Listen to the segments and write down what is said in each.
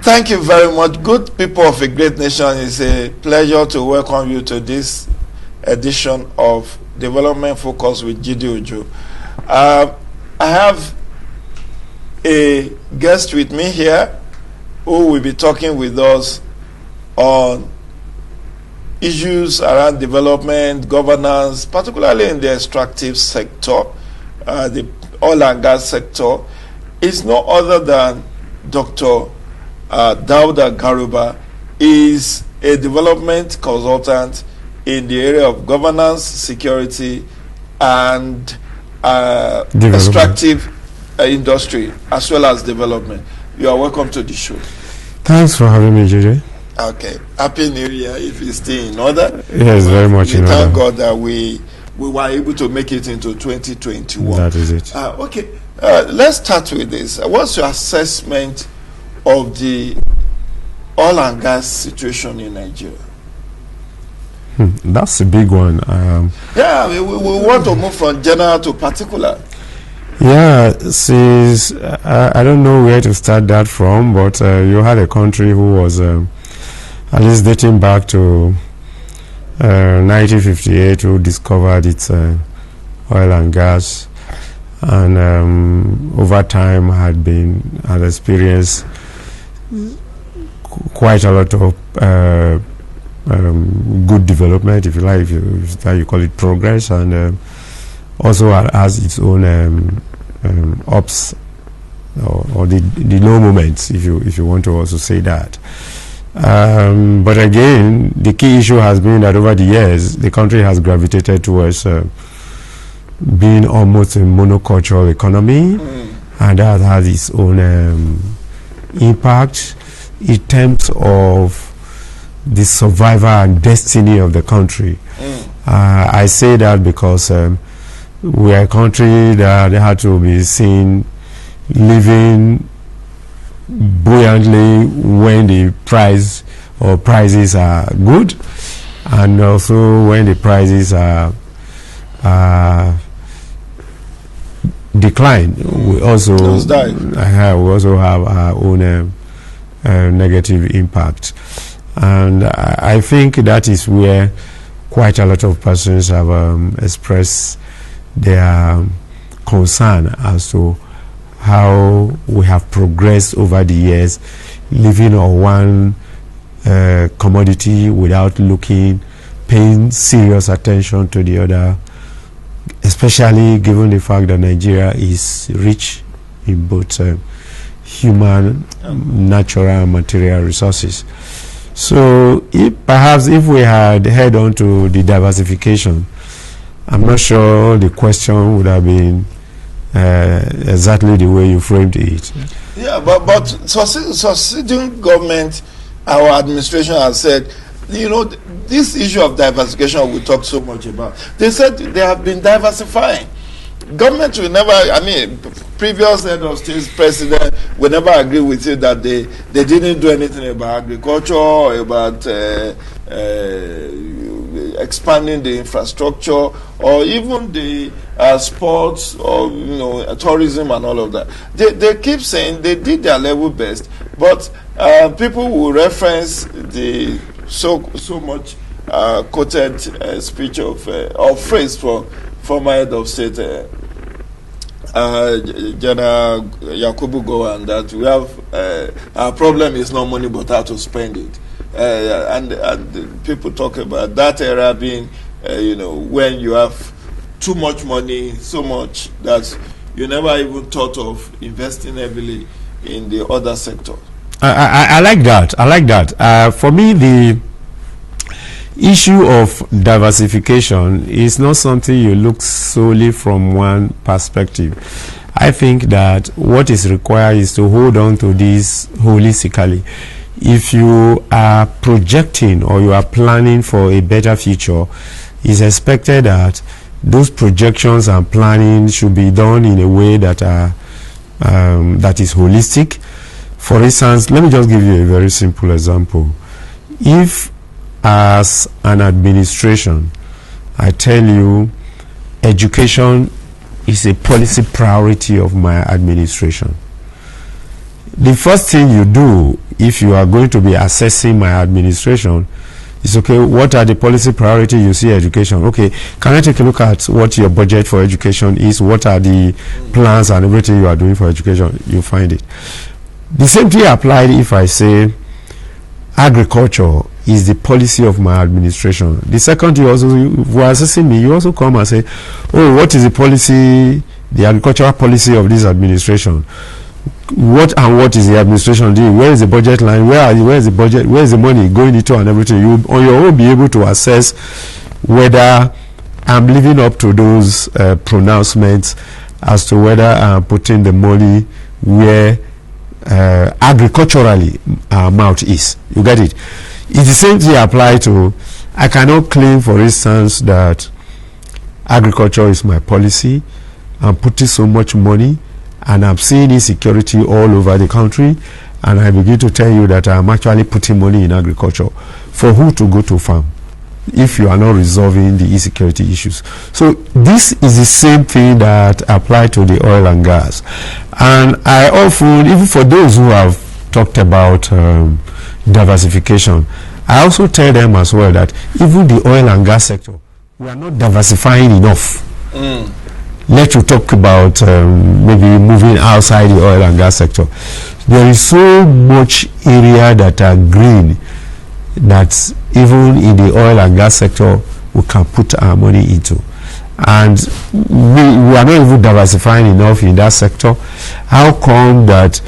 thank you very much. Good people of a great nation, it's a pleasure to welcome you to this edition of Development Focus with JIDE Ojo. I have a guest with me here who will be talking with us on issues around development, governance, particularly in the extractive sector, the oil and gas sector. It's no other than Dr. Dauda Garuba. Is a development consultant in the area of governance, security, and extractive industry, as well as development. You are welcome to the show. Thanks for having me, JJ. Okay. Happy New Year, if it's still in order. Yes, very much in order. Thank God that we were able to make it into 2021. That is it. Okay. Let's start with this. What's your assessment of the oil and gas situation in Nigeria? That's a big one. We want to move from general to particular. Yeah, since I don't know where to start that from, but you had a country who was at least dating back to 1958, who discovered its oil and gas, and over time had experienced quite a lot of good development, if you like, if you call it progress, and also has its own ups or the low moments, if you want to also say that. But again, the key issue has been that over the years, the country has gravitated towards being almost a monocultural economy, and that has its own impact in terms of the survival and destiny of the country. I say that because we are a country that had to be seen living buoyantly when the price or prices are good, and also when the prices are decline. We also have our own negative impact. And I think that is where quite a lot of persons have expressed their concern as to how we have progressed over the years, living on one commodity without paying serious attention to the other, especially given the fact that Nigeria is rich in both human, natural, and material resources. So perhaps if we had head on to the diversification, I'm not sure the question would have been exactly the way you framed it. Yeah, but succeeding government, our administration has said, this issue of diversification we talk so much about. They said they have been diversifying. Government will never, previous head of state president will never agree with you that they didn't do anything about agriculture or about expanding the infrastructure or even the sports or tourism and all of that. They keep saying they did their level best, but people will reference the so much quoted speech or phrase from former head of state General Yakubu Gowon, that we have our problem is not money but how to spend it, and people talk about that era being when you have too much money, so much that you never even thought of investing heavily in the other sector. I like that. For me, the issue of diversification is not something you look solely from one perspective. I think that what is required is to hold on to this holistically. If you are projecting or you are planning for a better future, it's expected that those projections and planning should be done in a way that that is holistic. For instance, let me just give you a very simple example. If as an administration I tell you education is a policy priority of my administration, the first thing you do if you are going to be assessing my administration, it's okay, what are the policy priorities you see education? Okay, can I take a look at what your budget for education is? What are the plans and everything you are doing for education? You find it. The same thing applied if I say agriculture is the policy of my administration. The second, you are assessing me, you also come and say, oh, what is the policy, the agricultural policy of this administration? What is the administration doing? Where is the budget line? Where is the budget? Where is the money going into and everything? You on your own be able to assess whether I'm living up to those pronouncements as to whether I'm putting the money where agriculturally our mouth is. You get it? It's the same thing apply to, I cannot claim, for instance, that agriculture is my policy. I'm putting so much money and I'm seeing insecurity all over the country, and I begin to tell you that I'm actually putting money in agriculture. For who to go to farm if you are not resolving the insecurity issues? So this is the same thing that applies to the oil and gas. And I often, even for those who have talked about diversification, I also tell them as well that even the oil and gas sector, we are not diversifying enough. Let you talk about maybe moving outside the oil and gas sector. There is so much area that are green that even in the oil and gas sector we can put our money into, and we are not even diversifying enough in that sector. How come that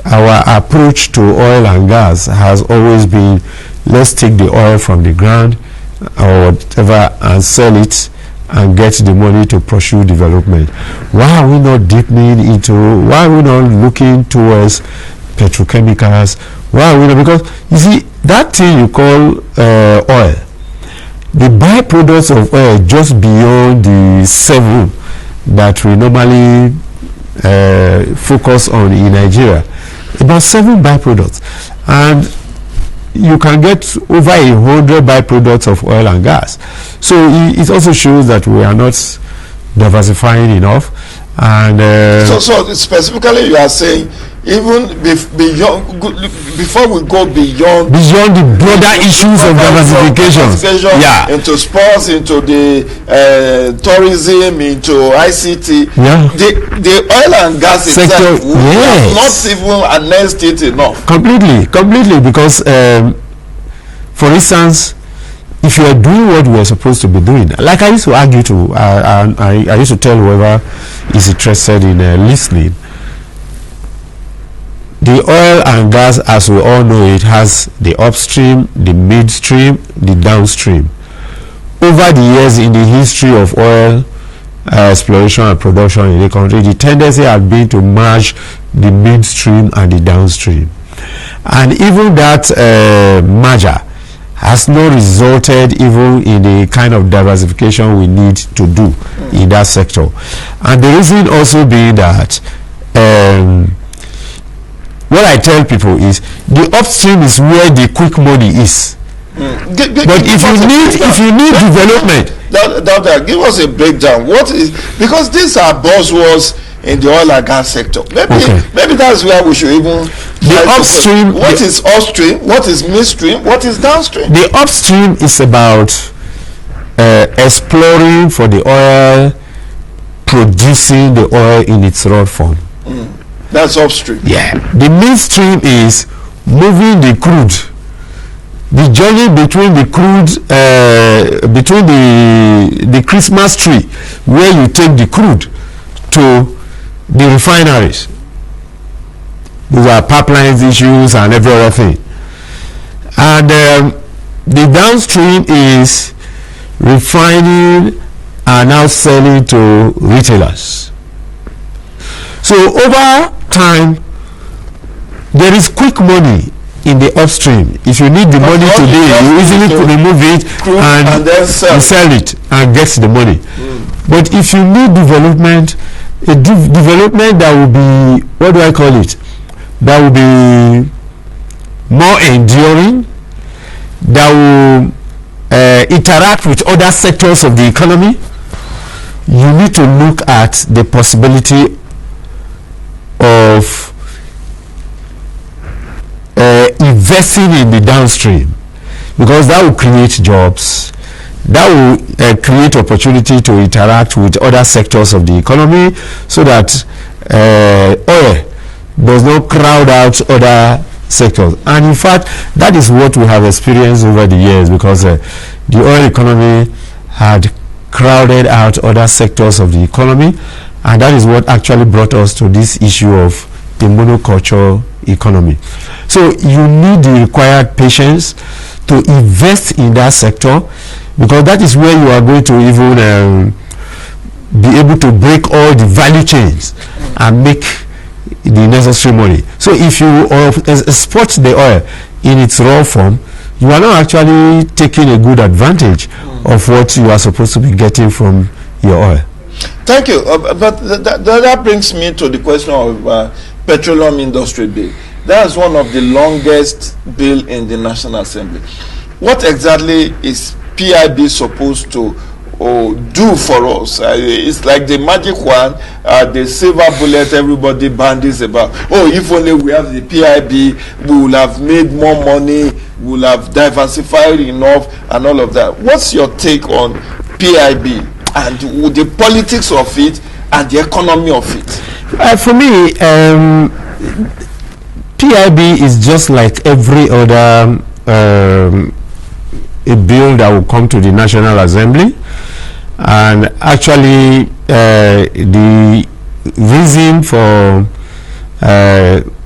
our approach to oil and gas has always been, let's take the oil from the ground or whatever and sell it and get the money to pursue development? Why are we not deepening into, why are we not looking towards petrochemicals? Why are we not? Because you see, that thing you call oil, the byproducts of oil just beyond the 7 that we normally focus on in Nigeria, about 7 byproducts, and you can get over 100 byproducts of oil and gas. So it also shows that we are not diversifying enough. And so specifically you are saying, even beyond, before we go beyond the broader issues of diversification, into sports, into the tourism, into ICT, the oil and gas sector, itself, we have not even announced it enough. Completely, because for instance, if you are doing what we are supposed to be doing, like I used to argue to, I used to tell whoever is interested in listening, the oil and gas, as we all know, it has the upstream, the midstream, the downstream. Over the years in the history of oil exploration and production in the country, the tendency has been to merge the midstream and the downstream. And even that merger has not resulted even in the kind of diversification we need to do in that sector. And the reason also being that what I tell people is the upstream is where the quick money is. But if you need development, Doctor, give us a breakdown. What is, because these are buzzwords in the oil and gas sector. Maybe that's where we should even. The upstream. What is upstream? What is midstream? What is downstream? The upstream is about exploring for the oil, producing the oil in its raw form. That's upstream. Yeah. The midstream is moving the crude. The journey between the crude, between the Christmas tree, where you take the crude to the refineries. Those are pipelines issues and every other thing. And the downstream is refining and now selling to retailers. So over time, there is quick money in the upstream. If you need the money today, you easily remove it and then sell it and get the money. But if you need development, a development that will be, what do I call it? That will be more enduring, that will interact with other sectors of the economy. You need to look at the possibility of investing in the downstream, because that will create jobs, that will create opportunity to interact with other sectors of the economy, so that oil does not crowd out other sectors. And in fact, that is what we have experienced over the years, because the oil economy had crowded out other sectors of the economy, and that is what actually brought us to this issue of the monoculture economy. So you need the required patience to invest in that sector, because that is where you are going to even be able to break all the value chains and make the necessary money. So if you export the oil in its raw form, you are not actually taking a good advantage of what you are supposed to be getting from your oil. Thank you. But that brings me to the question of petroleum industry bill. That's one of the longest bill in the National Assembly. What exactly is PIB supposed to do for us? It's like the magic wand, the silver bullet everybody bandies about. Oh, if only we have the PIB, we will have made more money, we will have diversified enough, and all of that. What's your take on PIB and the politics of it and the economy of it? For me, PIB is just like every other a bill that will come to the National Assembly. And actually, the reason for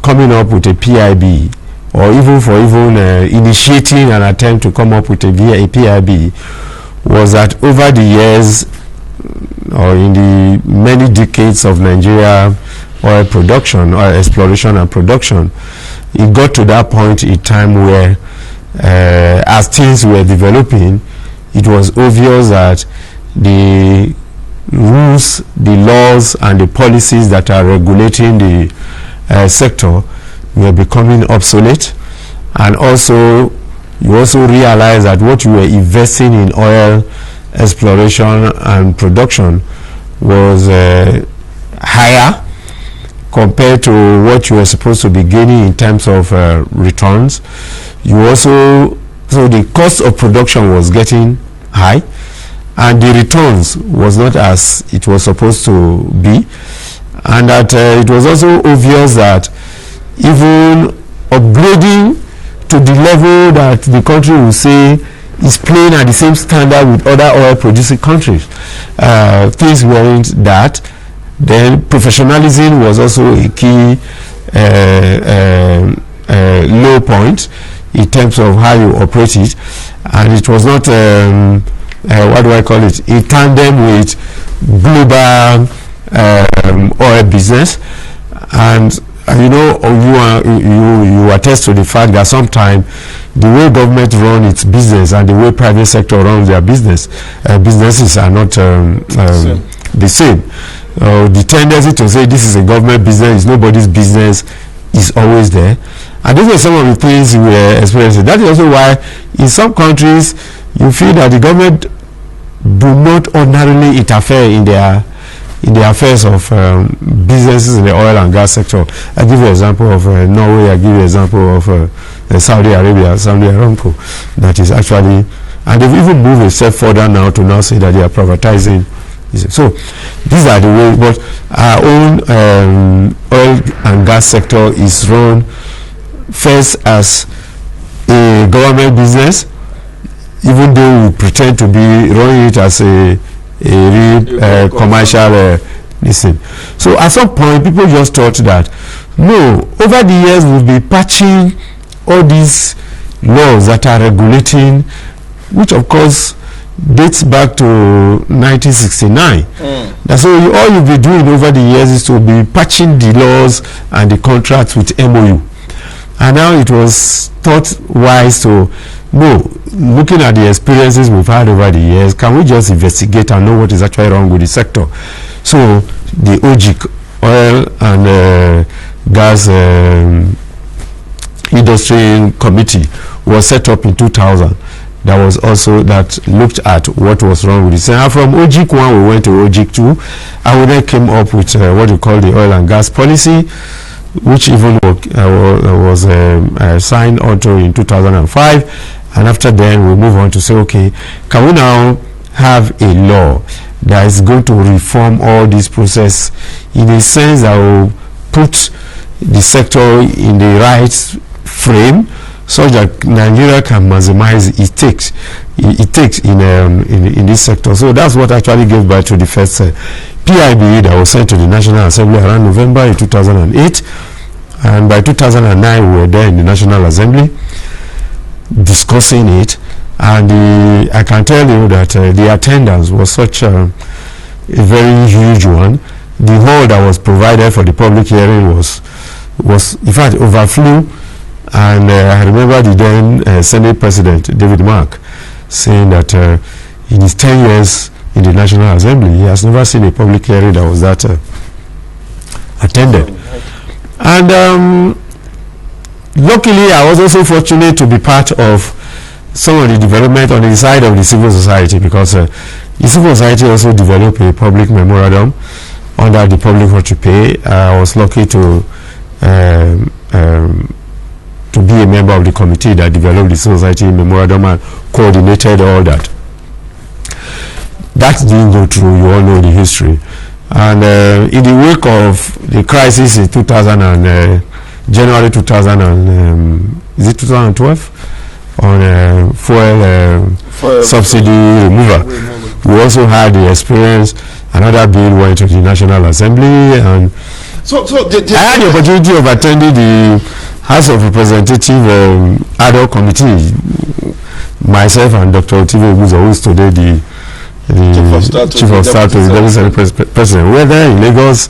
coming up with a PIB, or even for initiating an attempt to come up with a PIB, was that over the years, or in the many decades of Nigeria oil production, oil exploration and production, it got to that point in time where, as things were developing, it was obvious that the rules, the laws, and the policies that are regulating the sector were becoming obsolete. And also, you also realize that what you were investing in oil exploration and production was higher compared to what you were supposed to be gaining in terms of returns. You also, so the cost of production was getting high, and the returns was not as it was supposed to be, and that it was also obvious that even upgrading to the level that the country will say is playing at the same standard with other oil producing countries, things weren't that. Then professionalism was also a key low point in terms of how you operate it, and it was not what do I call it, in tandem with global oil business. And you know, you attest to the fact that sometimes the way government run its business and the way private sector runs their businesses are not the same. The tendency to say this is a government business, is nobody's business, is always there. And these are some of the things we are experiencing. That is also why in some countries you feel that the government do not ordinarily interfere in the affairs of businesses in the oil and gas sector. I give you an example of Norway. I give you an example of Saudi Arabia, Saudi Aramco, that is actually, and they've even moved a step further now to now say that they are privatizing. So these are the ways, but our own oil and gas sector is run first as a government business, even though we pretend to be running it as a real commercial listen. So at some point people just thought that no, over the years we'll be patching all these laws that are regulating, which of course dates back to 1969. That's all you'll be doing over the years is to be patching the laws and the contracts with MOU. And now it was thought wise to looking at the experiences we've had over the years, can we just investigate and know what is actually wrong with the sector? So the OJIC, oil and gas industry committee, was set up in 2000. That was also that looked at what was wrong with it. And from OJIC 1 we went to OJIC 2, and we then came up with what we call the oil and gas policy, which even was signed onto in 2005, and after then we move on to say, okay, can we now have a law that is going to reform all this process in a sense that will put the sector in the right frame, so that Nigeria can maximize it takes in this sector. So that's what actually gave birth to the first PIB that was sent to the National Assembly around November in 2008, and by 2009 we were there in the National Assembly discussing it, and I can tell you that the attendance was such a very huge one. The hall that was provided for the public hearing was in fact overflew, and I remember the then Senate President David Mark saying that in his 10 years in the National Assembly he has never seen a public hearing that was that attended. And luckily I was also fortunate to be part of some of the development on the side of the civil society, because the civil society also developed a public memorandum under the public ought to pay. I was lucky to be a member of the committee that developed the civil society memorandum and coordinated all that. That didn't go through, you all know the history. And in the wake of the crisis in January 2012 on fuel subsidy removal, we also had the experience. Another bill went to the National Assembly, and I had the opportunity of attending the House of Representatives ad hoc committee. Myself and Dr. Otive Oguzo, who is today the Chief of Staff to the Deputy President, were there in Lagos,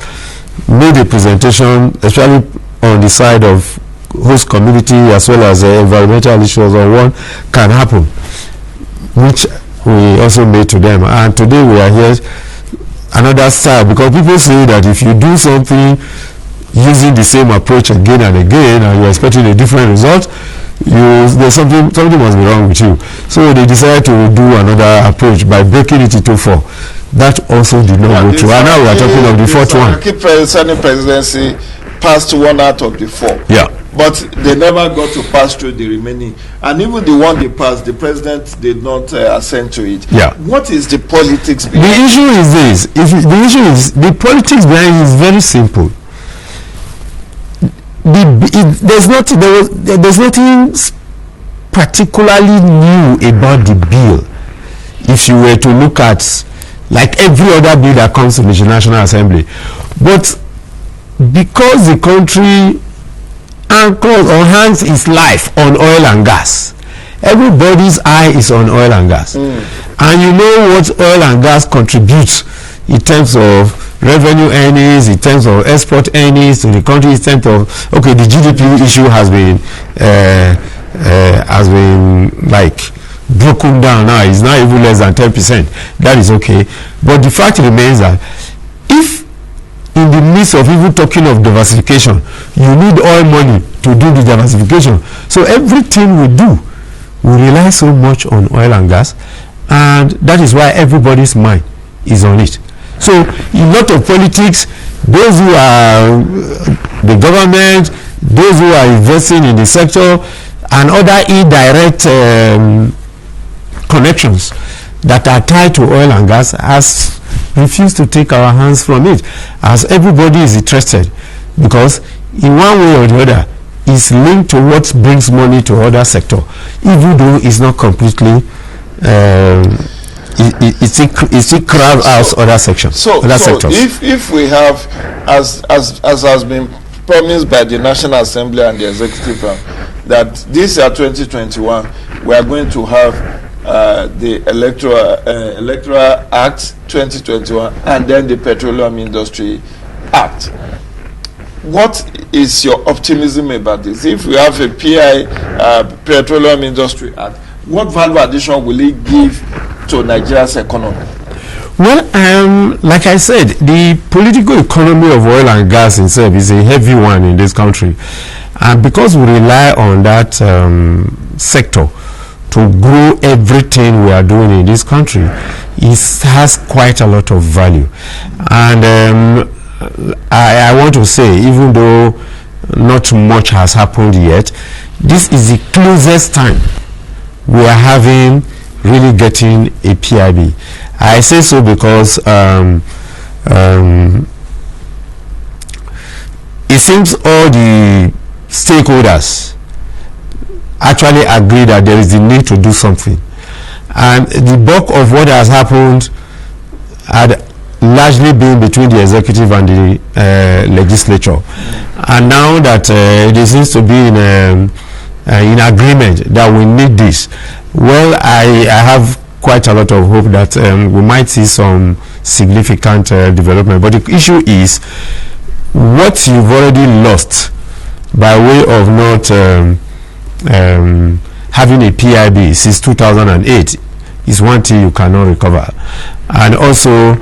made a presentation, especially on the side of host community as well as environmental issues on what can happen, which we also made to them. And today we are here another style, because people say that if you do something using the same approach again and again and you're expecting a different result, there's something must be wrong with you. So they decided to do another approach by breaking it into four. That also did not go through. And now we are talking of the fourth one. Senate presidency passed one out of the four. Yeah. But they never got to pass through the remaining. And even the one they passed, the president did not assent to it. Yeah. What is the politics behind the issue is this? The politics behind it is very simple. There's nothing particularly new about the bill. If you were to look at like every other bill that comes to the National Assembly, but because the country anchors or hangs its life on oil and gas, everybody's eye is on oil and gas, and you know what oil and gas contributes in terms of revenue earnings, in terms of export earnings to the country, in terms of the GDP issue has been like broken down now. It's not even less than 10%. That is okay, but the fact remains that if in the midst of even talking of diversification, you need oil money to do the diversification. So everything we do, we rely so much on oil and gas, and that is why everybody's mind is on it. So in lot of politics, those who are the government, those who are investing in the sector, and other indirect connections that are tied to oil and gas has refused to take our hands from it, as everybody is interested, because in one way or the other is linked to what brings money to other sector, even though it's not completely it crowds out other sections. Other sectors. If we have, as has been promised by the National Assembly and the Executive Branch, that this year 2021 we are going to have the Electoral Act 2021 and then the Petroleum Industry Act. What is your optimism about this? If we have a Petroleum Industry Act, what value addition will it give to Nigeria's economy? Well, like I said, the political economy of oil and gas itself is a heavy one in this country, and because we rely on that sector to grow everything we are doing in this country, it has quite a lot of value. And I want to say, even though not much has happened yet. This is the closest time we are having really getting a PIB. I say so because it seems all the stakeholders actually agree that there is the need to do something, and the bulk of what has happened had largely been between the executive and the legislature, and now that there seems to be in agreement that we need this, well, I have quite a lot of hope that we might see some significant development. But the issue is what you've already lost by way of not having a PIB since 2008 is one thing you cannot recover. And also,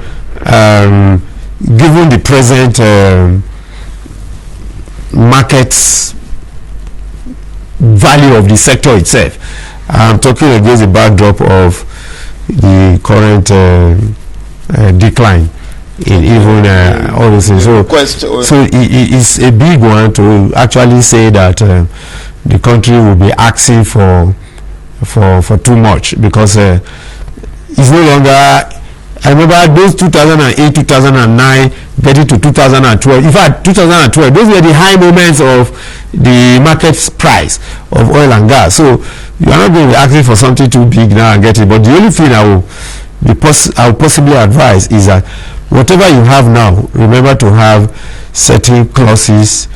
given the present market's value of the sector itself, I'm talking against the backdrop of the current decline in even all those things. So it's a big one to actually say that the country will be asking for too much, because it's no longer. I remember those 2008, 2009, getting to 2012. In fact, 2012, those were the high moments of the market's price of oil and gas. So you are not going to be asking for something too big now and get it. But the only thing I will possibly advise is that whatever you have now, remember to have certain clauses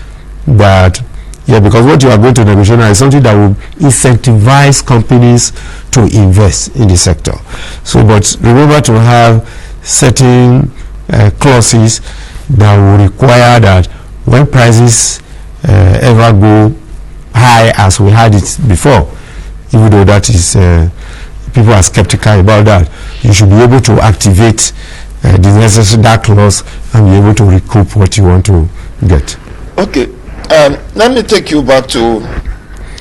that, because what you are going to negotiate now is something that will incentivize companies to invest in the sector. So, but remember to have certain clauses that will require that when prices ever go high as we had it before, even though that is people are skeptical about that, you should be able to activate the necessary that clause and be able to recoup what you want to get. Okay. Let me take you back to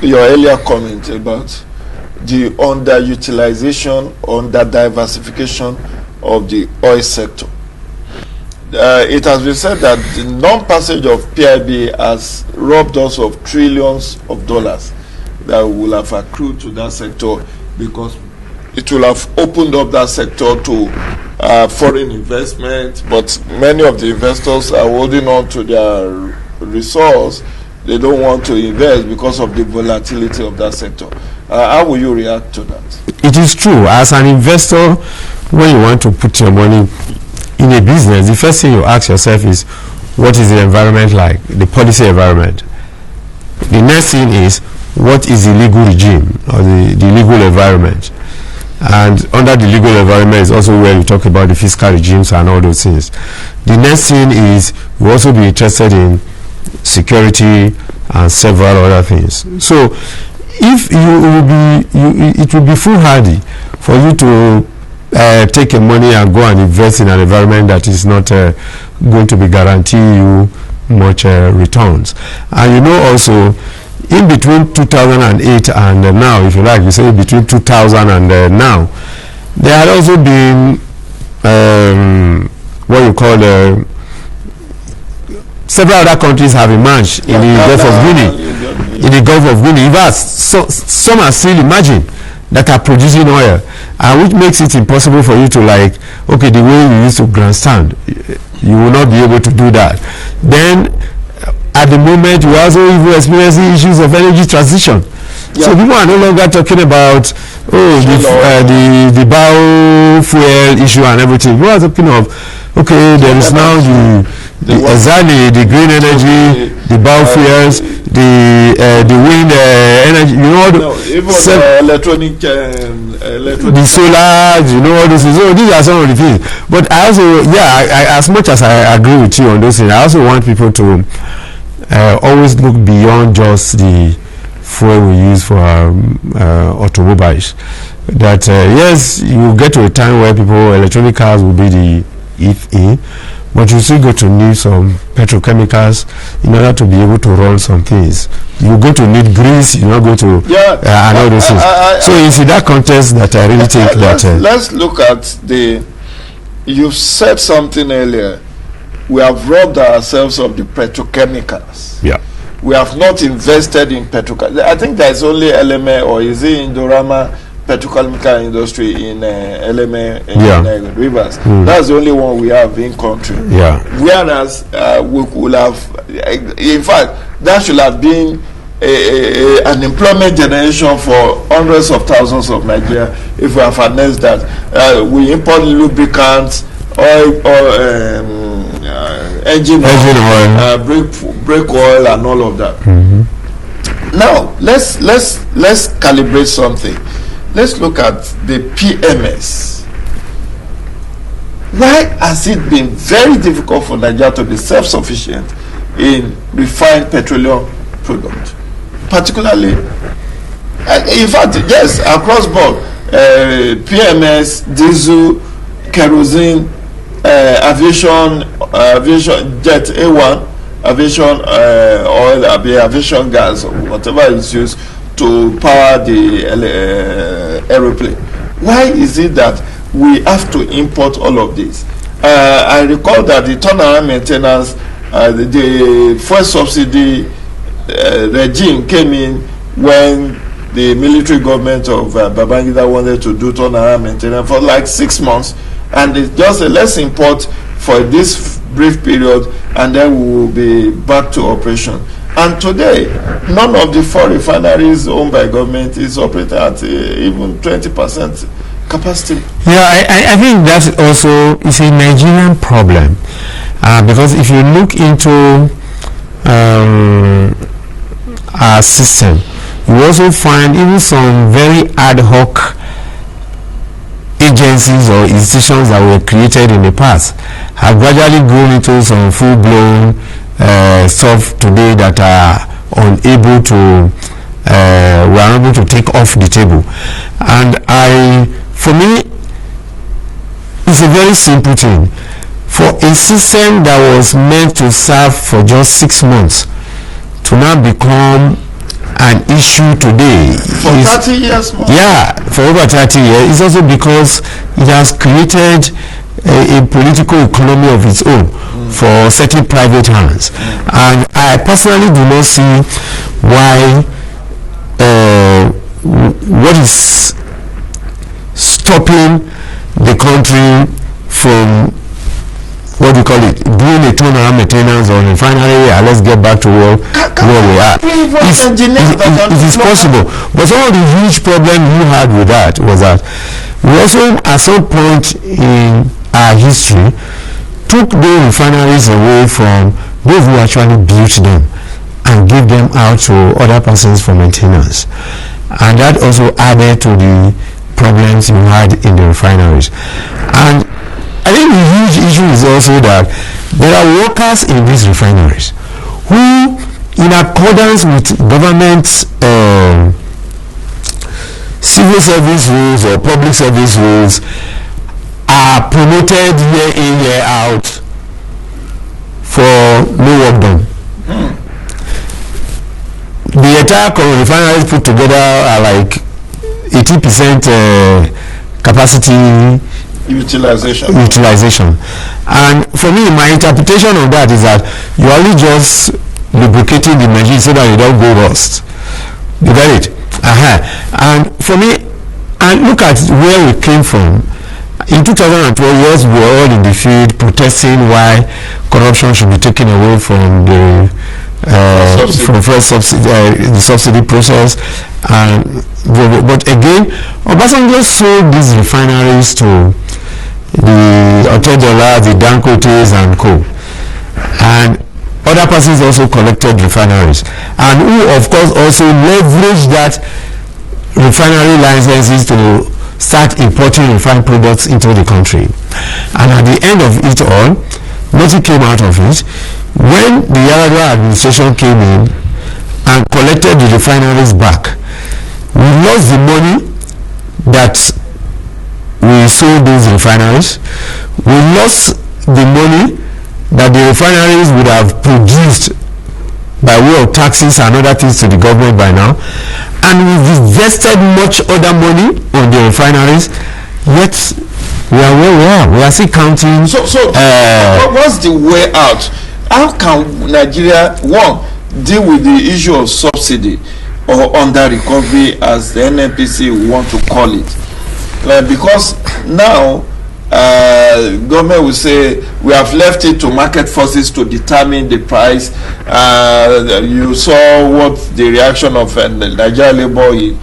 your earlier comment about the underutilization, under-diversification of the oil sector. It has been said that the non-passage of PIB has robbed us of trillions of dollars that will have accrued to that sector, because it will have opened up that sector to foreign investment, but many of the investors are holding on to their resource. They don't want to invest because of the volatility of that sector. How will you react to that? It is true. As an investor, when you want to put your money in a business, the first thing you ask yourself is, what is the environment like, the policy environment? The next thing is, what is the legal regime or the legal environment? And under the legal environment is also where you talk about the fiscal regimes and all those things. The next thing is, you also be interested in security and several other things. So if it will be foolhardy for you to take your money and go and invest in an environment that is not going to be guaranteeing you much returns. And you know also, in between 2008 and now, if you like, you say between 2000 and now, there had also been what you call several other countries have emerged in the Gulf of Guinea. In the Gulf of Guinea, in fact, some are still emerging that are producing oil, and which makes it impossible for you to, like, okay, the way you used to grandstand, you will not be able to do that. Then at the moment, you are also even experiencing issues of energy transition. So people are no longer talking about the biofuel issue and everything. We are talking of, okay, there is now the green energy, the biofuels, the wind energy, you know, electronic, the solar, you know, all those things. So these are some of the things. But I also, as much as I agree with you on those things, I also want people to always look beyond just the fuel we use for automobiles. That yes, you get to a time where electronic cars will be the if in, but you still go to need some petrochemicals in order to be able to run some things. You're going to need grease, you're not going to and all those things. So it's in that context that I really think that let's look at you said something earlier. We have robbed ourselves of the petrochemicals. Yeah. we have not invested in petrochemical. I think there is only LMA, or is it Indorama petrochemical industry in LMA in Rivers. That's the only one we have in country. Whereas we could have, in fact, that should have been an employment generation for hundreds of thousands of Nigeria if we have harnessed that. We import lubricants, oil, engine oil, brake oil, and all of that. Now let's calibrate something. Let's look at the PMS. Why has it been very difficult for Nigeria to be self-sufficient in refined petroleum products? Particularly, in fact, yes, across board, PMS, diesel, kerosene, aviation, jet A1, aviation oil, aviation gas, or whatever is used to power the aeroplane. Why is it that we have to import all of this? I recall that the turnaround maintenance, the first subsidy regime came in when the military government of Babangida wanted to do turnaround maintenance for like 6 months, and they just said, let's import for this brief period and then we will be back to operation. And today, none of the 4 refineries owned by government is operating at even 20% capacity. Yeah, I think that also is a Nigerian problem, because if you look into our system, you also find even some very ad hoc agencies or institutions that were created in the past have gradually grown into some full-blown stuff today that are unable to we are unable to take off the table. And for me, it's a very simple thing. For a system that was meant to serve for just 6 months to now become an issue today for 30 years more. Yeah, for over 30 years. It's also because it has created a political economy of its own for certain private hands. And I personally do not see why what is stopping the country from doing a turnaround maintenance on refinery, and let's get back to where we are. It is possible. But some of the huge problem you had with that was that we also, at some point in our history, took the refineries away from those who actually built them and gave them out to other persons for maintenance. And that also added to the problems you had in the refineries. And I think the huge issue is also that there are workers in these refineries who, in accordance with government civil service rules or public service rules, are promoted year in, year out for no work done. The entire refineries put together are like 80% capacity utilization. And for me, my interpretation of that is that you are only just lubricating the machine so that you don't go rust. You get it? And for me, and look at where we came from. In 2012, we were all in the field protesting why corruption should be taken away from the the subsidy process. But again, Obasanjo sold these refineries to the Otedola, the Dangotes and co. And other persons also collected refineries, and who of course also leveraged that refinery licenses to start importing refined products into the country. And at the end of it all, nothing came out of it. When the Yar'Adua administration came in and collected the refineries back, we lost the money that we sold those refineries. We lost the money that the refineries would have produced by way of taxes and other things to the government by now. And we've invested much other money on the refineries, yet we are where we are. We are still counting. So what's the way out? How can Nigeria, one, deal with the issue of subsidy or under recovery, as the NNPC want to call it? Because now government will say we have left it to market forces to determine the price. You saw what the reaction of Nigeria Labour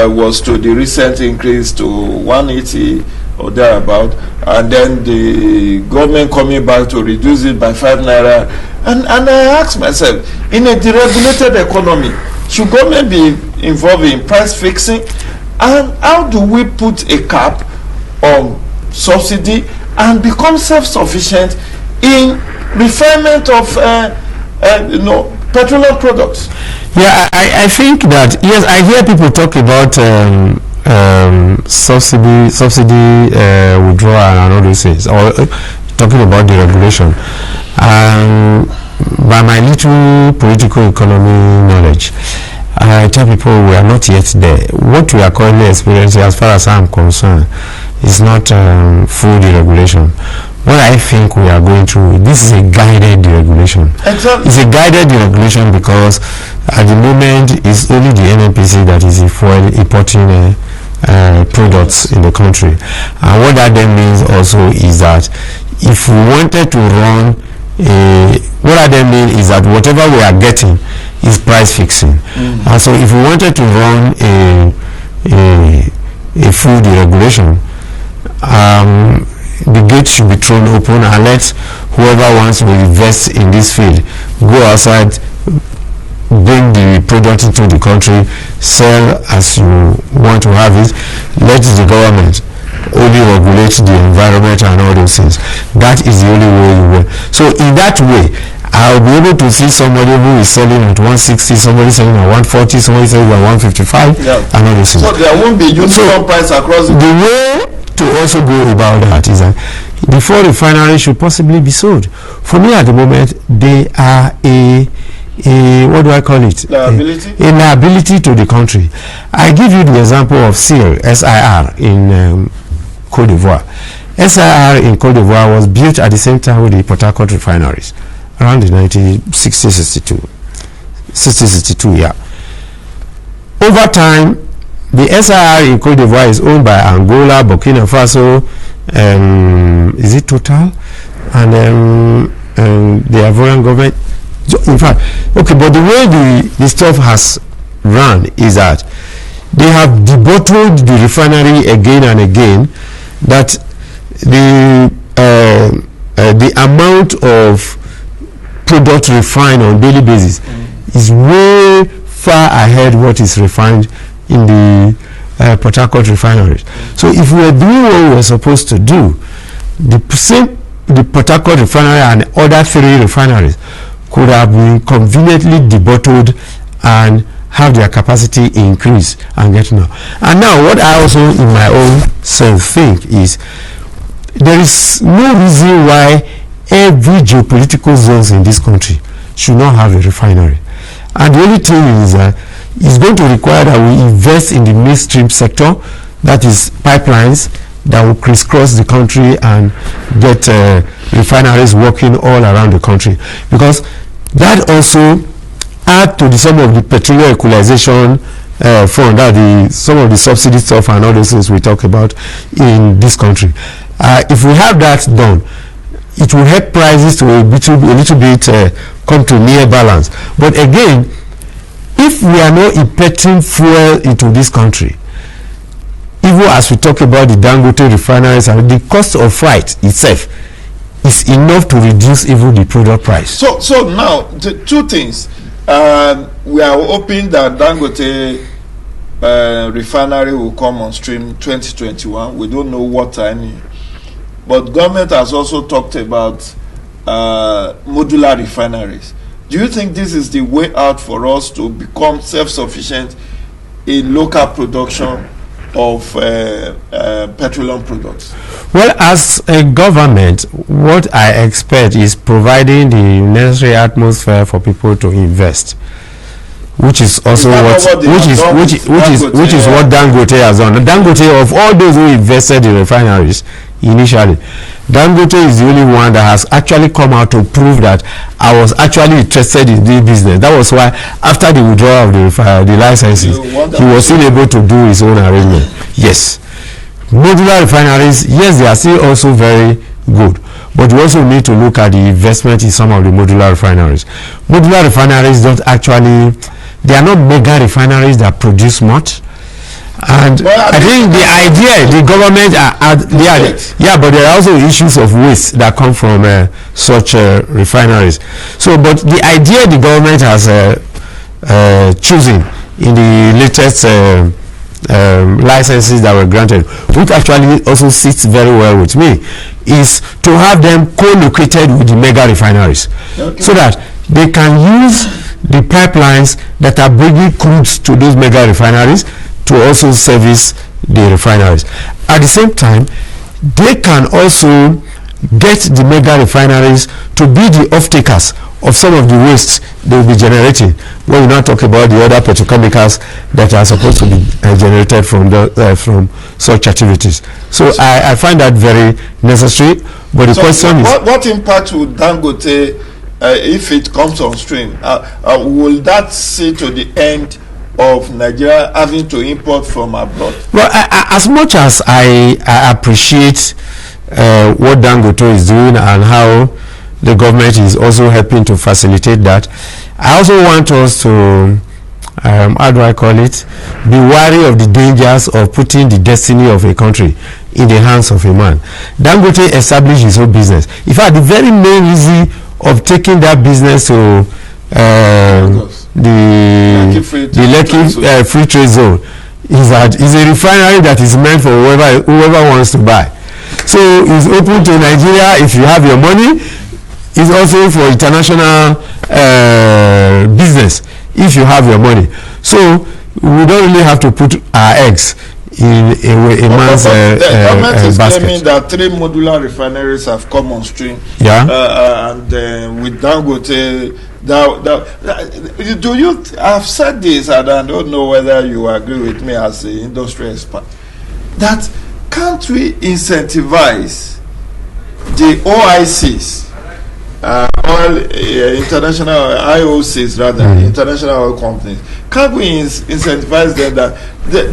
was to the recent increase to 180 or thereabout, and then the government coming back to reduce it by 5 naira. And I ask myself, in a deregulated economy, should government be involved in price fixing? And how do we put a cap on subsidy and become self-sufficient in refinement of petroleum products? Yeah, I think that, yes, I hear people talk about subsidy withdrawal and all those things, or talking about the regulation. By my little political economy knowledge, I tell people we are not yet there. What we are currently experiencing, as far as I'm concerned, is not full deregulation. What I think we are going through, this is a guided deregulation. Exactly. It's a guided deregulation because at the moment it's only the NNPC that is importing products in the country. And what that then means also is that if we wanted to run what that then means is that whatever we are getting is price fixing. And so if we wanted to run a full deregulation, the gate should be thrown open and let whoever wants to invest in this field go outside, bring the product into the country, sell as you want to have it. Let the government only regulate the environment and all those things. That is the only way you will. So in that way, I'll be able to see somebody who is selling at 160, somebody selling at 140, somebody selling at 155, and all those things. So there won't be uniform price across the way to also go about that is that before refinery should possibly be sold. For me at the moment, they are a what do I call it? Liability? A liability to the country. I give you the example of SIR in Cote d'Ivoire. SIR in Cote d'Ivoire was built at the same time with the Port Harcourt refineries around the 1960-62, yeah. Over time, the SIR in Cote d'Ivoire is owned by Angola, Burkina Faso, is it Total, and the Ivorian government. In fact, okay, but the way the stuff has run is that they have debottled the refinery again and again, that the amount of product refined on daily basis is way far ahead what is refined in the Port Harcourt refineries. So if we were doing what we were supposed to do, the Port Harcourt refinery and other 3 refineries could have been conveniently debottled and have their capacity increase and get now. And now what I also in my own self think is there is no reason why every geopolitical zones in this country should not have a refinery. And the only thing is that it's going to require that we invest in the midstream sector, that is pipelines that will crisscross the country and get refineries working all around the country, because that also add to some of the petroleum equalization fund, that some of the subsidy stuff and all those things we talk about in this country. If we have that done, it will help prices to a little bit come to near balance. But again, if we are not importing fuel into this country, even as we talk about the Dangote refineries, and the cost of freight itself is enough to reduce even the product price. So now, the 2 things. We are hoping that Dangote refinery will come on stream 2021. We don't know what time. But government has also talked about modular refineries. Do you think this is the way out for us to become self-sufficient in local production of petroleum products? Well, as a government, what I expect is providing the necessary atmosphere for people to invest. which is also what Dangote has done. Dangote, of all those who invested in refineries initially, Dangote is the only one that has actually come out to prove that I was actually interested in this business. That was why after the withdrawal of the licenses, he was still able to do his own arrangement. Yes. Modular refineries, yes, they are still also very good, but we also need to look at the investment in some of the modular refineries. Modular refineries don't actually, they are not mega refineries that produce much. And I think the idea, the government but there are also issues of waste that come from such refineries. So, but the idea the government has chosen in the latest licenses that were granted, which actually also sits very well with me, is to have them co-located with the mega refineries, so that they can use the pipelines that are bringing crudes to those mega refineries to also service the refineries. At the same time, they can also get the mega refineries to be the off-takers of some of the wastes they will be generating, when we now talk about the other petrochemicals that are supposed to be generated from from such activities. So I find that very necessary. But the question is, what impact would Dangote, if it comes on stream, will that see to the end of Nigeria having to import from abroad? Well, as much as I appreciate what Dangote is doing and how the government is also helping to facilitate that, I also want us to, how do I call it, be wary of the dangers of putting the destiny of a country in the hands of a man. Dangote established his own business. In fact, the very main reason of taking that business to the Lekki Free Trade Zone is that it's a refinery that is meant for whoever wants to buy. So it's open to Nigeria if you have your money. It's also for international business if you have your money. So we don't really have to put our eggs in a man's basket. The government is claiming that 3 modular refineries have come on stream. Yeah. And with Dangote, do you? I've said this, and I don't know whether you agree with me as an industry expert, that can't we incentivize the OICs, international IOCs rather, international oil companies? Can't we incentivize them that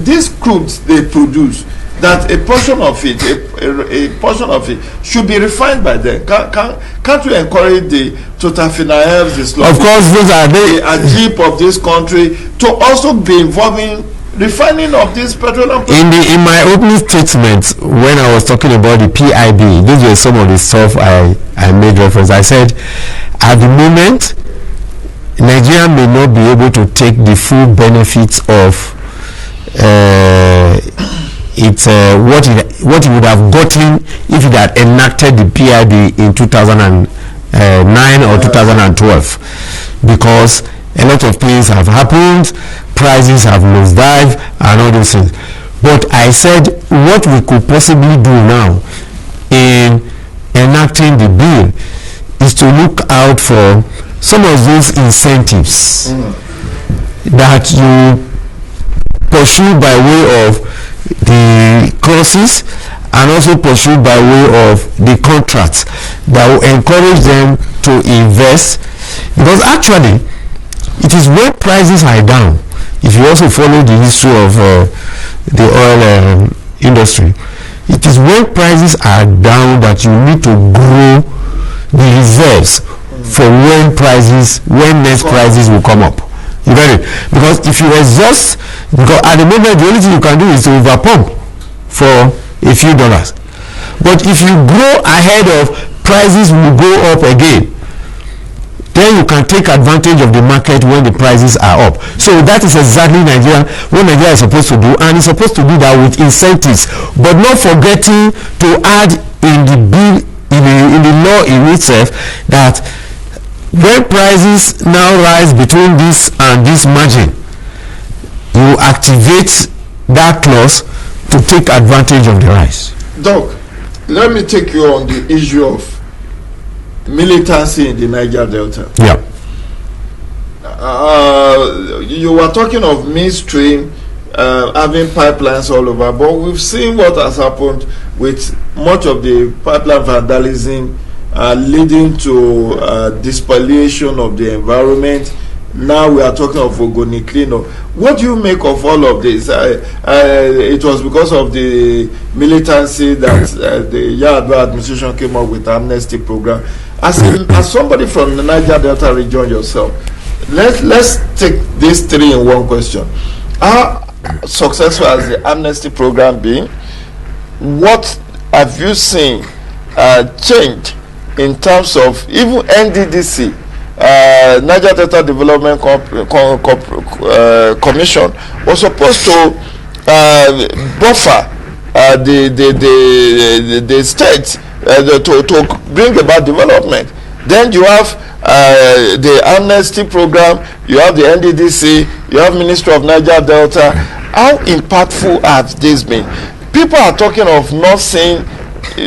these crudes they produce, that a portion of it should be refined by them? Can't we encourage the Total Finance, the Slow, of course, those are the Ajib of this country to also be involving refining of this petroleum? In my opening statement, when I was talking about the PIB, these were some of the stuff I made reference. I said, at the moment, Nigeria may not be able to take the full benefits of what it would have gotten if it had enacted the PIB in 2009 or 2012, because a lot of things have happened, prices have nosedived and all those things. But I said what we could possibly do now in enacting the bill is to look out for some of those incentives that you pursue by way of the clauses and also pursued by way of the contracts that will encourage them to invest, because actually it is when prices are down, if you also follow the history of the oil industry, it is when prices are down that you need to grow the reserves for when next prices will come up. You get it? Because if you exhaust, because at the moment the only thing you can do is to overpump for a few dollars. But if you grow ahead of prices will go up again, then you can take advantage of the market when the prices are up. So that is exactly what Nigeria is supposed to do, and it's supposed to do that with incentives, but not forgetting to add in the bill, in the law in itself, that when prices now rise between this and this margin, you activate that clause to take advantage of the rise. Doc, let me take you on the issue of militancy in the Niger Delta. Yeah. You were talking of midstream having pipelines all over, but we've seen what has happened with much of the pipeline vandalism leading to despoliation of the environment. Now we are talking of Ogoni cleanup. What do you make of all of this? It was because of the militancy that the Yar'Adua administration came up with the amnesty program. As somebody from the Niger Delta region yourself, let's take these three in one question. How successful has the amnesty program been? What have you seen change in terms of even NDDC, Niger Delta Development Commission, was supposed to buffer the state to bring about development. Then you have the amnesty program, you have the NDDC, you have Ministry of Niger Delta. How impactful have these been? People are talking of not seeing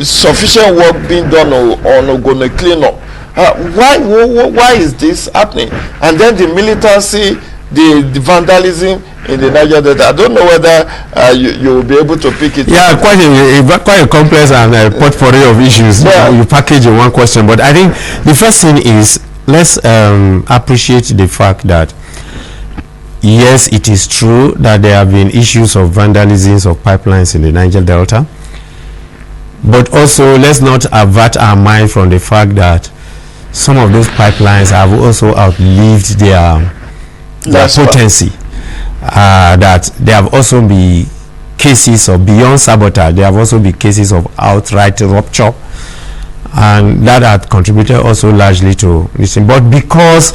sufficient work being done on Ogoni cleanup. Why is this happening? And then the militancy, the vandalism in the Niger Delta. I don't know whether you will be able to pick it. Yeah, quite a complex and portfolio of issues. Yeah. You package in one question, but I think the first thing is, let's appreciate the fact that yes, it is true that there have been issues of vandalism of pipelines in the Niger Delta, but also let's not avert our mind from the fact that some of those pipelines have also outlived their potency. That there have also been cases of beyond sabotage. There have also been cases of outright rupture, and that had contributed also largely to this. But because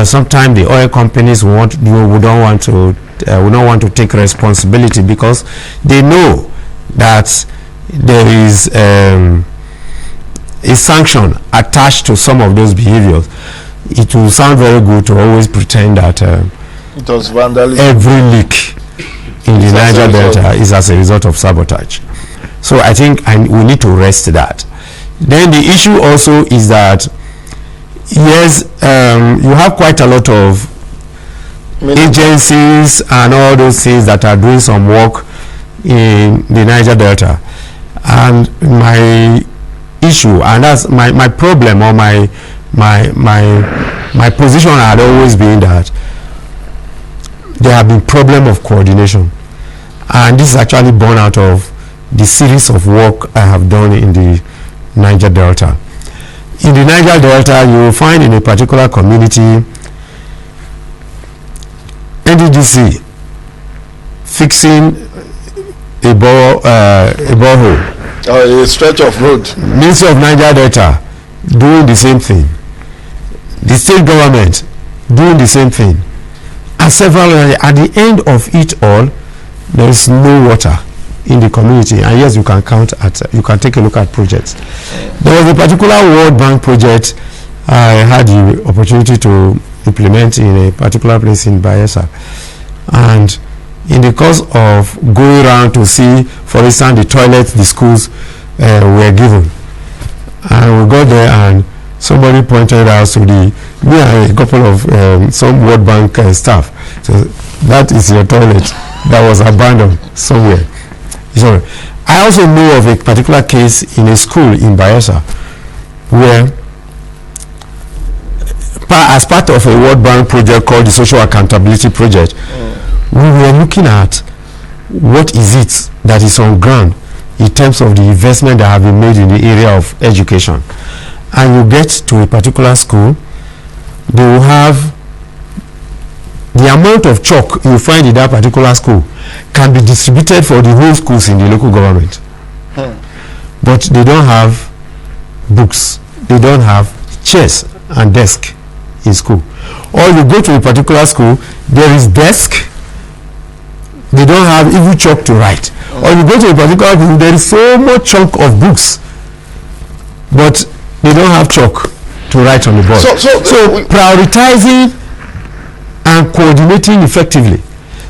sometimes the oil companies would not want to take responsibility because they know that there is a sanction attached to some of those behaviors. It will sound very good to always pretend that it was vandalism. Every leak in the Niger Delta is as a result of sabotage. So I think we need to rest that. Then the issue also is that yes, you have quite a lot of agencies and all those things that are doing some work in the Niger Delta. And my issue, and that's my problem, or my position had always been that there have been problem of coordination, and this is actually born out of the series of work I have done in the Niger Delta. In the Niger Delta, you will find in a particular community NDDC fixing a borehole, a stretch of road. Ministry of Niger Delta doing the same thing. The state government doing the same thing. And several, at the end of it all, there is no water in the community. And yes, you can take a look at projects. There was a particular World Bank project I had the opportunity to implement in a particular place in Bayelsa. And in the course of going around to see, for instance, the toilets the schools were given, and we got there and somebody pointed out to me and a couple of some World Bank staff, so that is your toilet that was abandoned somewhere. So I also know of a particular case in a school in Bayelsa where, as part of a World Bank project called the Social Accountability Project, we were looking at what is it that is on ground in terms of the investment that have been made in the area of education. And you get to a particular school, they will have the amount of chalk you find in that particular school can be distributed for the whole schools in the local government. But they don't have books, they don't have chairs and desk in school. Or you go to a particular school, there is desk, they don't have even chalk to write. Or you go to a particular school, there is so much chunk of books, but they don't have chalk to write on the board. So prioritizing and coordinating effectively.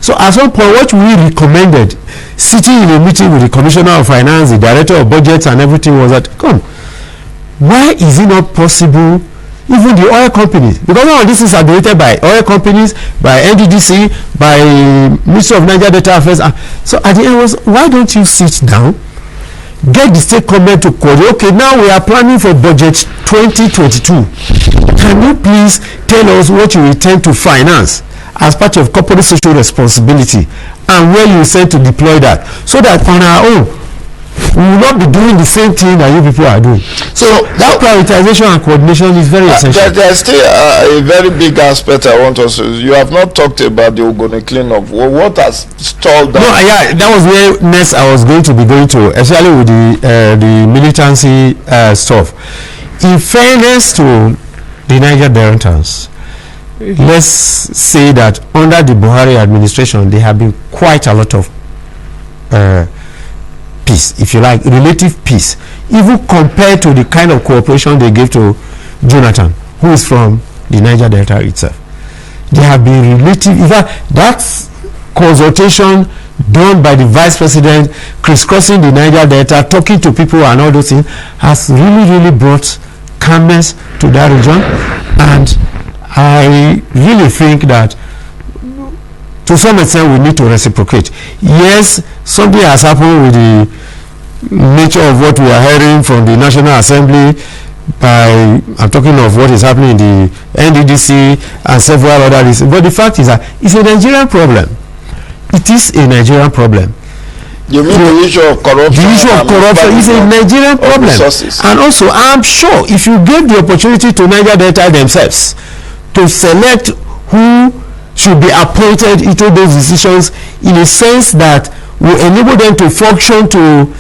So at some point, what we recommended, sitting in a meeting with the Commissioner of Finance, the Director of Budgets and everything, was that, why is it not possible even the oil companies, because all of these things are donated by oil companies, by NDDC, by Ministry of Niger Delta Affairs. So at the end was, why don't you sit down, get the state government to coordinate? Okay, now we are planning for budget 2022. Can you please tell us what you intend to finance as part of corporate social responsibility, and where you intend to deploy that, so that on our own we will not be doing the same thing that you people are doing. So that prioritization and coordination is very essential. There's still a very big aspect I want us to. You have not talked about the Ogoni cleanup. What has stalled that? No, yeah, that was where next I was going to be going to, especially with the militancy stuff. In fairness to the Niger Deltans, let's say that under the Buhari administration, there have been quite a lot of peace, if you like, relative peace, even compared to the kind of cooperation they gave to Jonathan, who is from the Niger Delta itself. There have been relative, in fact, that consultation done by the vice president, crisscrossing the Niger Delta, talking to people and all those things, has really brought calmness to that region. And I really think that to some extent we need to reciprocate. Yes, something has happened with the nature of what we are hearing from the National Assembly. I'm talking of what is happening in the NDDC and several other reasons. But the fact is that it's a Nigerian problem. It is a Nigerian problem. You mean the issue of corruption? The issue of corruption is a Nigerian problem. And also, I'm sure if you give the opportunity to Niger Delta themselves to select who should be appointed into those decisions in a sense that will enable them to function to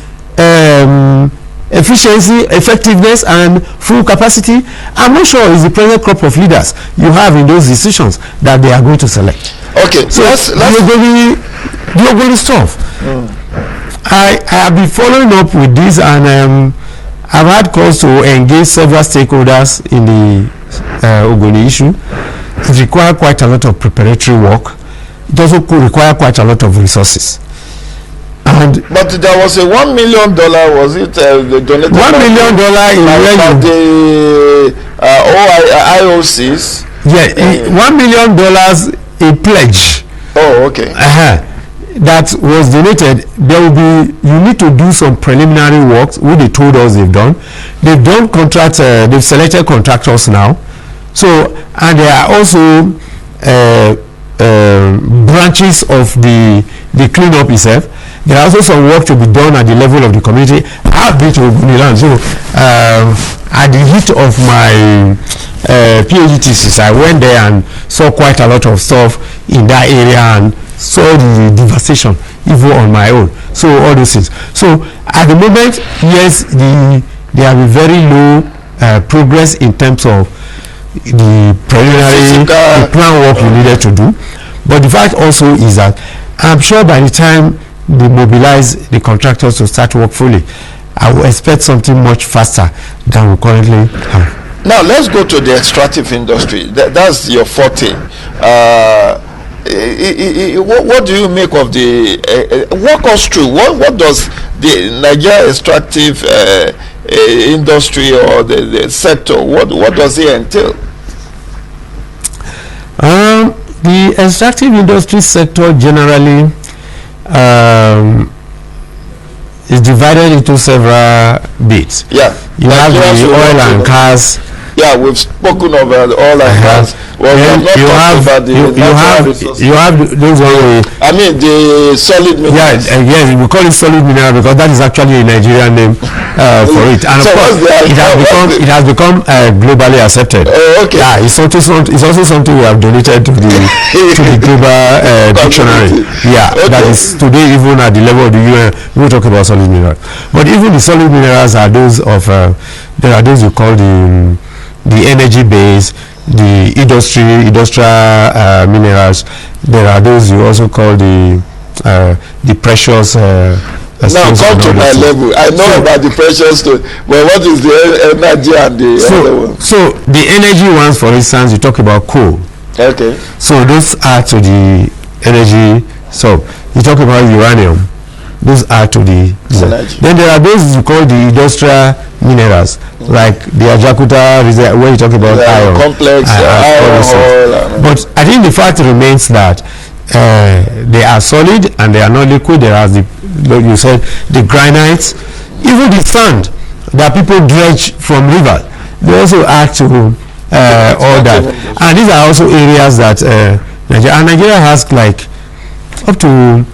efficiency, effectiveness, and full capacity, I'm not sure it's the present crop of leaders you have in those decisions that they are going to select. Okay, so let's the Ogoni stuff. I have been following up with this, and I've had calls to engage several stakeholders in the Ogoni issue. It requires quite a lot of preparatory work. It also could require quite a lot of resources. But there was a $1 million, was it donated? $1 million in the IOCs? Yeah, $1 million a pledge. Oh, okay. That was donated. There will be, you need to do some preliminary work, which they told us they've done. They've done contracts, they've selected contractors now. So, and there are also branches of the cleanup itself. There are also some work to be done at the level of the community. I have been to Ogoni land, so at the heat of my PhD thesis, I went there and saw quite a lot of stuff in that area and saw the devastation even on my own. So all those things. So at the moment, yes, there have been very low progress in terms of the preliminary the plan work you needed to do. But the fact also is that I'm sure by the time they mobilize the contractors to start work fully, I will expect something much faster than we currently have. Now let's go to the extractive industry. That's your forte. What do you make of the walk us through? What does the Nigeria extractive industry or the sector, what does it entail? The extractive industry sector generally is divided into several bits. Yeah, you have the oil and gas. Yeah, we've spoken of oil and gas. Well, you have those one. I mean the solid minerals. Yeah, yes, we call it solid mineral because that is actually a Nigerian name for it, and so of course it has become globally accepted. Okay. Yeah, it's also something we have donated to the global dictionary. Yeah, okay. That is today even at the level of the UN. We talk about solid minerals, but even the solid minerals are those of there are those you call the energy base, the industrial minerals. There are those you also call the precious. Now come to my level. I know about the precious too, but what is the energy and the other one? So the energy ones, for instance, you talk about coal. Okay. So those are to the energy. So you talk about uranium. those add to the synergy. Then there are those you call the industrial minerals, like the Ajakuta reserve, where you talk about iron, complex iron. But I think the fact remains that they are solid and they are not liquid. There are like you said, the granites, even the sand that people dredge from river, they also add to all that. And these are also areas that Nigeria has like up to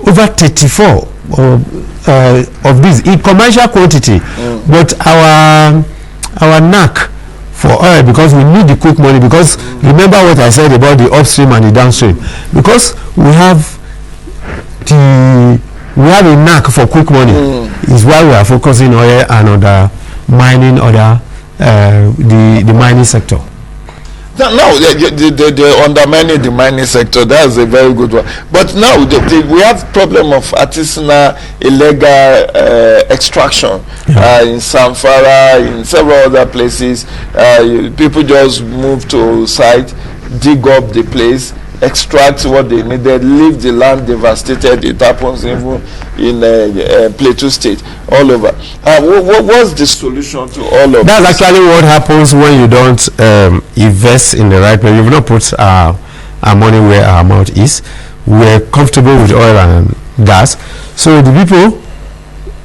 over 34 of these in commercial quantity. But our knack for oil, because we need the quick money, because remember what I said about the upstream and the downstream, because we have a knack for quick money, is why we are focusing oil and other mining, the mining sector. No, they undermining the mining sector. That's a very good one. But now we have problem of artisanal illegal extraction in Samfara, in several other places. People just move to site, dig up the place, extract what they needed, leave the land devastated. It happens even in Plateau State, all over. What's the solution to all of That's this? actually what happens when you don't invest in the right place. You've not put our money where our mouth is. We're comfortable with oil and gas. So the people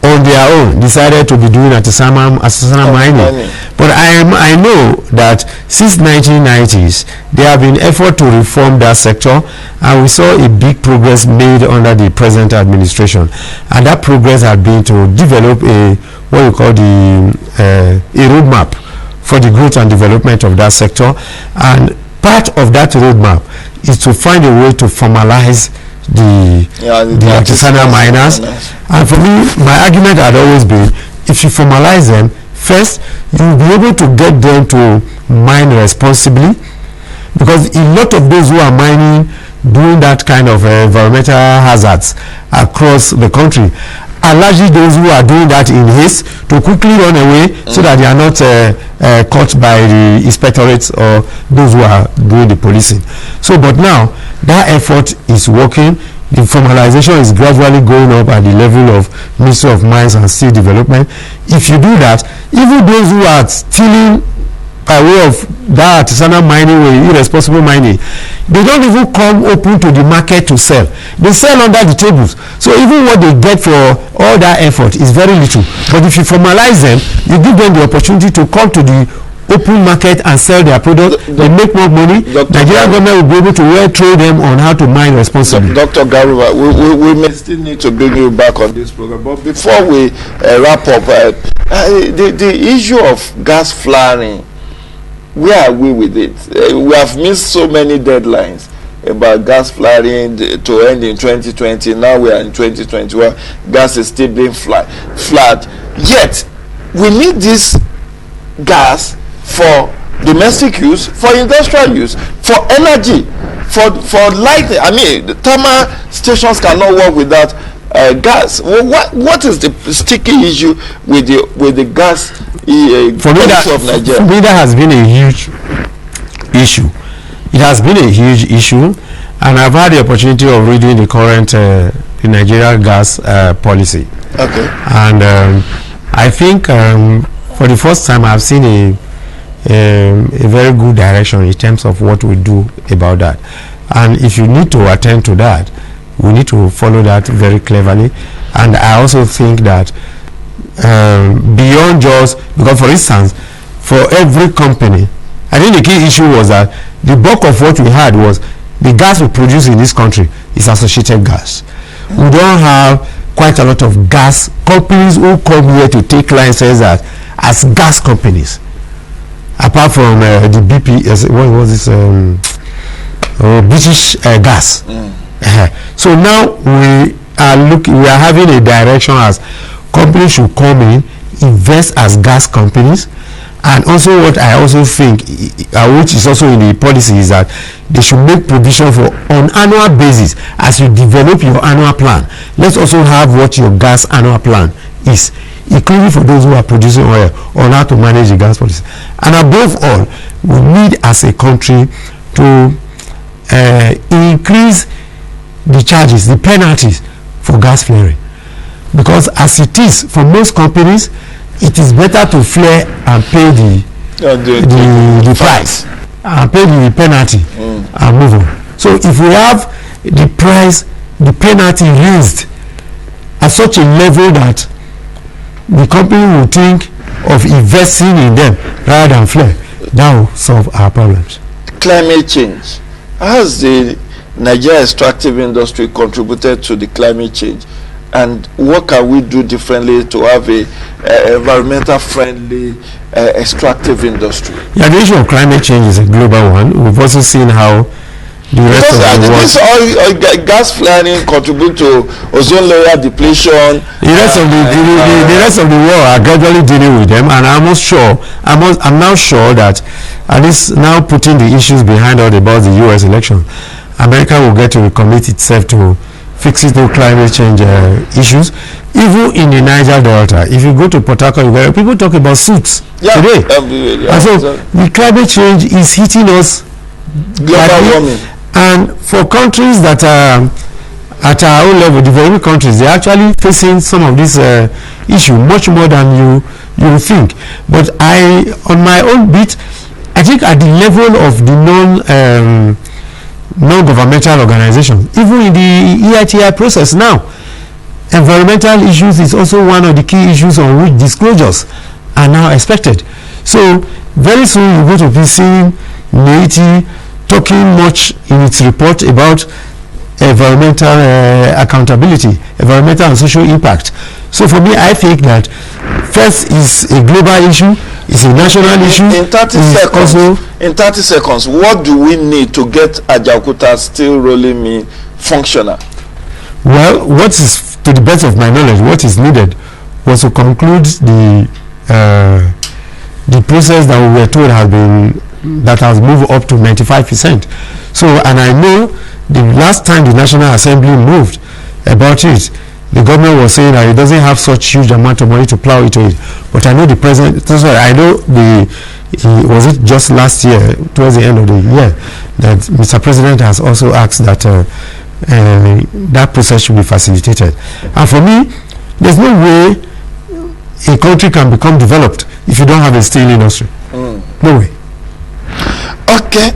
on their own decided to be doing artisanal mining. But I know that since 1990s there have been effort to reform that sector, and we saw a big progress made under the present administration, and that progress had been to develop what we call a roadmap for the growth and development of that sector. And part of that roadmap is to find a way to formalize the artisanal miners. And for me, my argument had always been, if you formalize them, first you will be able to get them to mine responsibly, because a lot of those who are mining doing that kind of environmental hazards across the country are largely those who are doing that in haste to quickly run away, so that they are not caught by the inspectorates or those who are doing the policing. So but now that effort is working. The formalization is gradually going up at the level of Ministry of Mines and Steel Development. If you do that, even those who are stealing by way of that artisanal mining way, irresponsible mining, they don't even come open to the market to sell. They sell under the tables. So even what they get for all that effort is very little. But if you formalize them, you give them the opportunity to come to the open market and sell their product. They make more money. Nigerian government will be able to well train them on how to mine responsibly. Dr. Garuba, we may still need to bring you back on this program, but before we wrap up, the issue of gas flaring, where are we with it? We have missed so many deadlines about gas flaring to end in 2020. Now we are in 2021. Gas is still being flagged. Yet we need this gas for domestic use, for industrial use, for energy, for lighting. I mean, the thermal stations cannot work without gas. What is the sticky issue with the gas of Nigeria? For me, that has been a huge issue. It has been a huge issue, and I've had the opportunity of reading the current the Nigeria gas policy. Okay. And I think for the first time I've seen a very good direction in terms of what we do about that. And if you need to attend to that, we need to follow that very cleverly. And I also think that beyond just, because for instance, for every company, I think the key issue was that the bulk of what we had was the gas we produce in this country is associated gas. We don't have quite a lot of gas companies who come here to take licenses as gas companies, apart from the BP, what was this, British gas. So now we are having a direction as companies should come in, invest as gas companies. And also what I also think, which is also in the policy, is that they should make provision for on annual basis, as you develop your annual plan, let's also have what your gas annual plan is, including for those who are producing oil, on how to manage the gas policy. And above all, we need as a country to increase the charges, the penalties for gas flaring. because as it is for most companies, it is better to flare and pay the price and pay the penalty and move on. So if we have the penalty raised at such a level that the company will think of investing in them rather than flare, that will solve our problems. Climate change. How has the Nigeria extractive industry contributed to the climate change, and what can we do differently to have a environmental friendly extractive industry? Yeah, the issue of climate change is a global one. We've also seen how the rest of the world, this oil gas flaring contribute to ozone layer depletion. The rest of the world are gradually dealing with them, and I'm now sure that, at least now putting the issues behind all about the U.S. election, America will get to recommit itself to fixing those climate change issues. Even in the Niger Delta, if you go to Port Harcourt, people talk about suits today. And so the climate change is hitting us global warming. And for countries that are at our own level, developing countries, they're actually facing some of this issue much more than you think. But on my own bit, I think at the level of the non-governmental organizations, even in the EITI process now, environmental issues is also one of the key issues on which disclosures are now expected. So very soon you're going to be seeing NEITI talking much in its report about environmental accountability, environmental and social impact. So for me, I think that first is a global issue, it's a national issue. In 30 seconds, what do we need to get Ajaokuta steel rolling mill functional? Well, what is, to the best of my knowledge, what is needed was to conclude the process that we were told has moved up to 95%. So, and I know the last time the National Assembly moved about it, the government was saying that it doesn't have such huge amount of money to plow into it. But I know the president, was it just last year, towards the end of the year, that Mr. President has also asked that that process should be facilitated. And for me, there's no way a country can become developed if you don't have a steel industry. No way. Okay,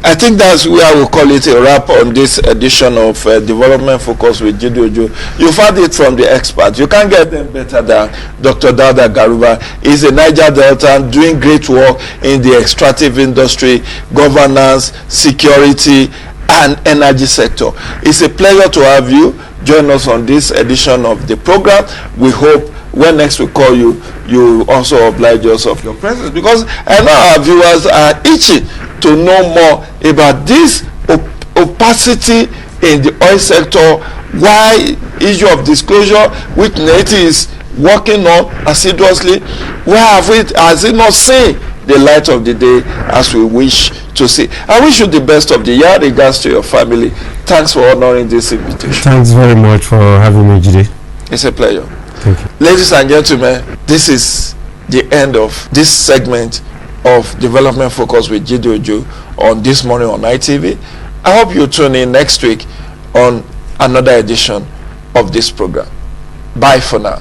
I think that's where I will call it a wrap on this edition of Development Focus with JIDE Ojo. You've heard it from the experts. You can't get them better than Dr. Dauda Garuba. He's a Niger Delta doing great work in the extractive industry, governance, security, and energy sector. It's a pleasure to have you join us on this edition of the program. We hope when next we call you, you also oblige us of your presence, because I know our viewers are itching to know more about this opacity in the oil sector, why issue of disclosure, which NEITI is working on assiduously, has it not seen the light of the day as we wish to see? I wish you the best of the year. Regards to your family. Thanks for honoring this invitation. Thanks very much for having me, JIDE. It's a pleasure. Thank you. Ladies and gentlemen, this is the end of this segment of Development Focus with JIDE Ojo on This Morning on ITV. I hope you tune in next week on another edition of this program. Bye for now.